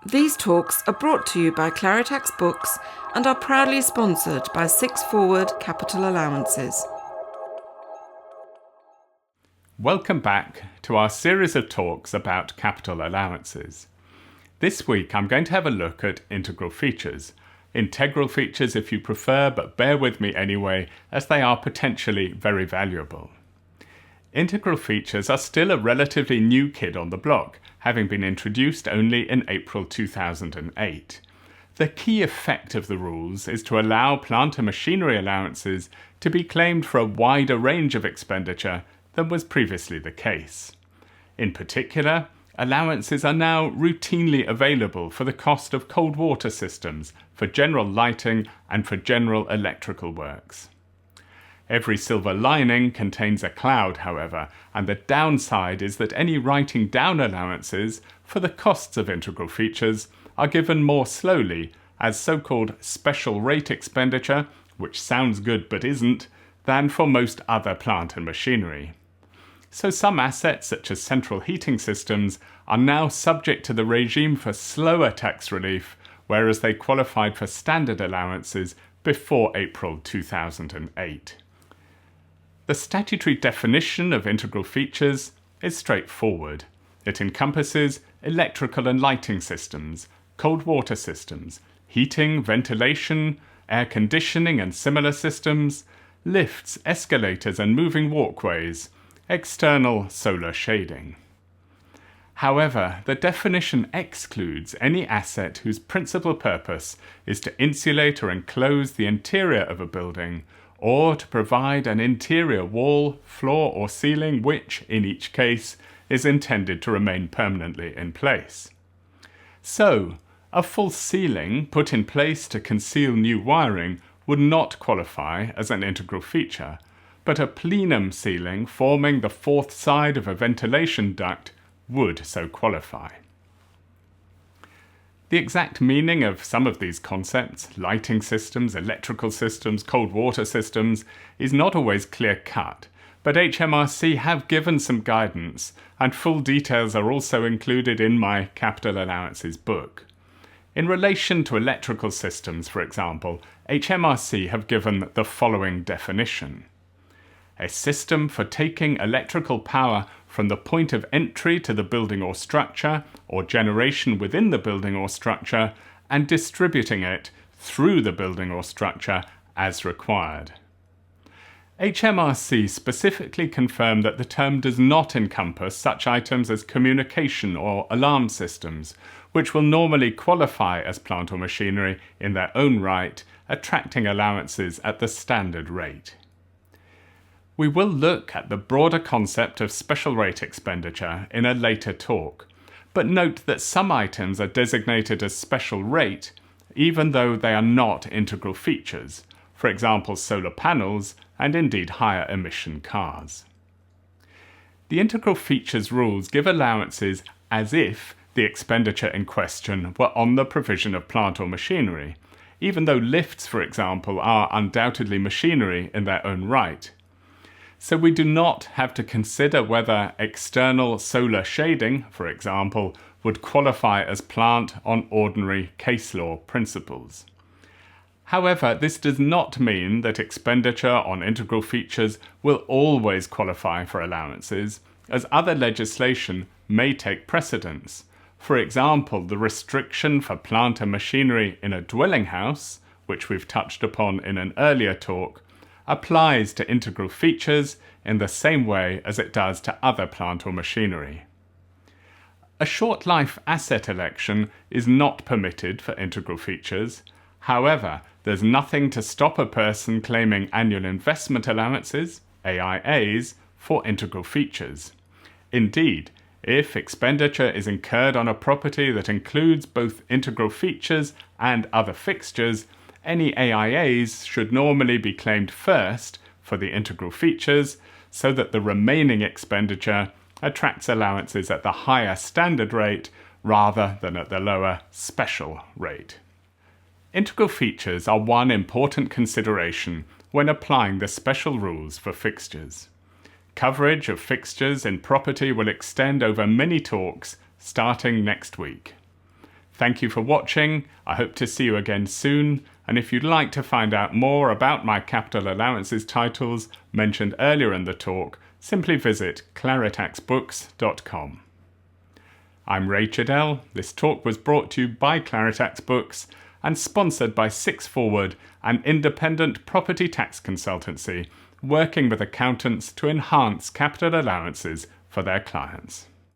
These talks are brought to you by Claritax Books and are proudly sponsored by Six Forward Capital Allowances. Welcome back to our series of talks about capital allowances. This week I'm going to have a look at integral features. Integral features if you prefer, but bear with me anyway, as they are potentially very valuable. Integral features are still a relatively new kid on the block, having been introduced only in April 2008. The key effect of the rules is to allow plant and machinery allowances to be claimed for a wider range of expenditure than was previously the case. In particular, allowances are now routinely available for the cost of cold water systems, for general lighting, and for general electrical works. Every silver lining contains a cloud, however, and the downside is that any writing down allowances for the costs of integral features are given more slowly as so-called special rate expenditure, which sounds good but isn't, than for most other plant and machinery. So some assets, such as central heating systems, are now subject to the regime for slower tax relief, whereas they qualified for standard allowances before April 2008. The statutory definition of integral features is straightforward. It encompasses electrical and lighting systems, cold water systems, heating, ventilation, air conditioning and similar systems, lifts, escalators and moving walkways, external solar shading. However, the definition excludes any asset whose principal purpose is to insulate or enclose the interior of a building, or to provide an interior wall, floor or ceiling which, in each case, is intended to remain permanently in place. So, a full ceiling put in place to conceal new wiring would not qualify as an integral feature, but a plenum ceiling forming the fourth side of a ventilation duct would so qualify. The exact meaning of some of these concepts, lighting systems, electrical systems, cold water systems, is not always clear-cut, but HMRC have given some guidance, and full details are also included in my Capital Allowances book. In relation to electrical systems, for example, HMRC have given the following definition. A system for taking electrical power from the point of entry to the building or structure, or generation within the building or structure, and distributing it through the building or structure as required. HMRC specifically confirmed that the term does not encompass such items as communication or alarm systems, which will normally qualify as plant or machinery in their own right, attracting allowances at the standard rate. We will look at the broader concept of special rate expenditure in a later talk, but note that some items are designated as special rate even though they are not integral features, for example solar panels and indeed higher emission cars. The integral features rules give allowances as if the expenditure in question were on the provision of plant or machinery, even though lifts, for example, are undoubtedly machinery in their own right. So we do not have to consider whether external solar shading, for example, would qualify as plant on ordinary case law principles. However, this does not mean that expenditure on integral features will always qualify for allowances, as other legislation may take precedence. For example, the restriction for plant and machinery in a dwelling house, which we've touched upon in an earlier talk, applies to integral features in the same way as it does to other plant or machinery. A short life asset election is not permitted for integral features. However, there's nothing to stop a person claiming annual investment allowances, AIAs, for integral features. Indeed, if expenditure is incurred on a property that includes both integral features and other fixtures, any AIAs should normally be claimed first for the integral features so that the remaining expenditure attracts allowances at the higher standard rate rather than at the lower special rate. Integral features are one important consideration when applying the special rules for fixtures. Coverage of fixtures in property will extend over many talks starting next week. Thank you for watching. I hope to see you again soon. And if you'd like to find out more about my capital allowances titles mentioned earlier in the talk, simply visit claritaxbooks.com. I'm Ray Chidell. This talk was brought to you by Claritax Books and sponsored by Six Forward, an independent property tax consultancy working with accountants to enhance capital allowances for their clients.